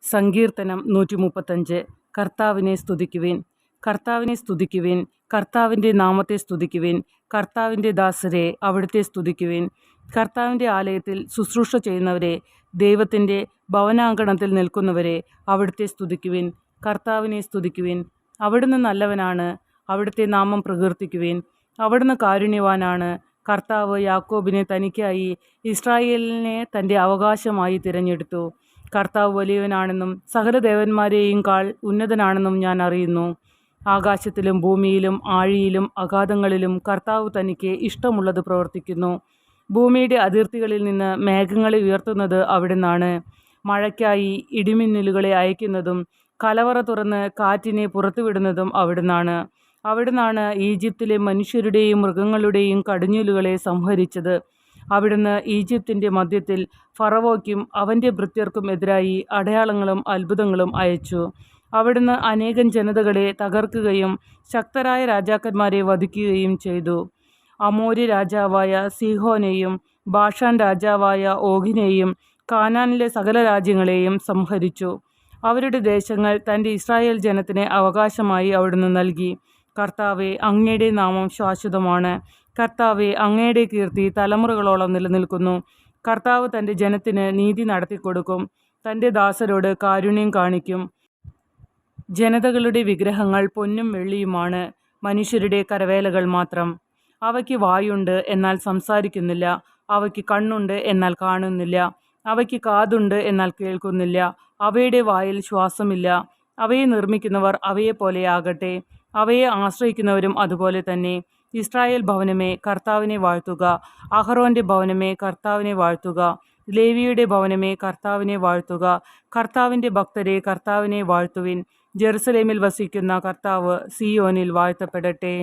സങ്കീർത്തനം 135. കർത്താവിനെ സ്തുതിക്കുവിൻ, കർത്താവിനെ സ്തുതിക്കുവിൻ, കർത്താവിൻ്റെ നാമത്തെ സ്തുതിക്കുവിൻ. കർത്താവിൻ്റെ ദാസരെ, അവിടുത്തെ സ്തുതിക്കുവിൻ. കർത്താവിൻ്റെ ആലയത്തിൽ ശുശ്രൂഷ ചെയ്യുന്നവരെ, ദൈവത്തിൻ്റെ ഭവനാങ്കണത്തിൽ നിൽക്കുന്നവരെ, അവിടുത്തെ സ്തുതിക്കുവിൻ. കർത്താവിനെ സ്തുതിക്കുവിൻ. അവിടുന്ന് നല്ലവനാണ്, അവിടുത്തെ നാമം പ്രകീർത്തിക്കുവിൻ. അവിടുന്ന് കാരുണ്യവാനാണ്. കർത്താവ് യാക്കോബിനെ തനിക്കായി, ഇസ്രായേലിനെ തൻ്റെ അവകാശമായി തിരഞ്ഞെടുത്തു. കർത്താവ് വലിയവനാണെന്നും സകല ദേവന്മാരെയും കാൾ ഉന്നതനാണെന്നും ഞാൻ അറിയുന്നു. ആകാശത്തിലും ഭൂമിയിലും ആഴിയിലും അഗാധങ്ങളിലും കർത്താവ് തനിക്ക് ഇഷ്ടമുള്ളത് പ്രവർത്തിക്കുന്നു. ഭൂമിയുടെ അതിർത്തികളിൽ നിന്ന് മേഘങ്ങളെ ഉയർത്തുന്നത് അവിടുന്നാണ്. മഴയ്ക്കായി ഇടിമിന്നലുകളെ അയക്കുന്നതും കലവറ തുറന്ന് കാറ്റിനെ പുറത്തുവിടുന്നതും അവിടുന്നാണ്. അവിടുന്നാണ് ഈജിപ്തിലെ മനുഷ്യരുടെയും മൃഗങ്ങളുടെയും കടിഞ്ഞൂലുകളെ സംഹരിച്ചത്. അവിടുന്ന് ഈജിപ്തിൻ്റെ മധ്യത്തിൽ ഫറവോയ്ക്കും അവൻ്റെ ഭൃത്യർക്കും എതിരായി അടയാളങ്ങളും അത്ഭുതങ്ങളും അയച്ചു. അവിടുന്ന് അനേകം ജനതകളെ തകർക്കുകയും ശക്തരായ രാജാക്കന്മാരെ വധിക്കുകയും ചെയ്തു. അമോരി രാജാവായ സീഹോനെയും ബാഷാൻ രാജാവായ ഓഗിനെയും കാനാനിലെ സകല രാജ്യങ്ങളെയും സംഹരിച്ചു. അവരുടെ ദേശങ്ങൾ തൻ്റെ ഇസ്രായേൽ ജനത്തിന് അവകാശമായി അവിടുന്ന് നൽകി. കർത്താവെ, അങ്ങയുടെ നാമം ശാശ്വതമാണ്. കർത്താവെ, അങ്ങയുടെ കീർത്തി തലമുറകളോളം നിലനിൽക്കുന്നു. കർത്താവ് തൻ്റെ ജനത്തിന് നീതി നടത്തിക്കൊടുക്കും, തൻ്റെ ദാസരോട് കാരുണ്യം കാണിക്കും. ജനതകളുടെ വിഗ്രഹങ്ങൾ പൊന്നും വെള്ളിയുമാണ്, മനുഷ്യരുടെ കരവേലകൾ മാത്രം. അവയ്ക്ക് വായുണ്ട്, എന്നാൽ സംസാരിക്കുന്നില്ല. അവയ്ക്ക് കണ്ണുണ്ട്, എന്നാൽ കാണുന്നില്ല. അവയ്ക്ക് കാതുണ്ട്, എന്നാൽ കേൾക്കുന്നില്ല. അവയുടെ വായിൽ ശ്വാസമില്ല. അവയെ നിർമ്മിക്കുന്നവർ അവയെപ്പോലെയാകട്ടെ, അവയെ ആശ്രയിക്കുന്നവരും അതുപോലെ തന്നെ. ഇസ്രായേൽ ഭവനമേ, കർത്താവിനെ വാഴ്ത്തുക. അഹറോൻ്റെ ഭവനമേ, കർത്താവിനെ വാഴ്ത്തുക. ലേവിയുടെ ഭവനമേ, കർത്താവിനെ വാഴ്ത്തുക. കർത്താവിൻ്റെ ഭക്തരെ, കർത്താവിനെ വാഴ്ത്തുവിൻ. ജെറുസലേമിൽ വസിക്കുന്ന കർത്താവ് സിയോനിൽ വാഴ്ത്തപ്പെടട്ടെ.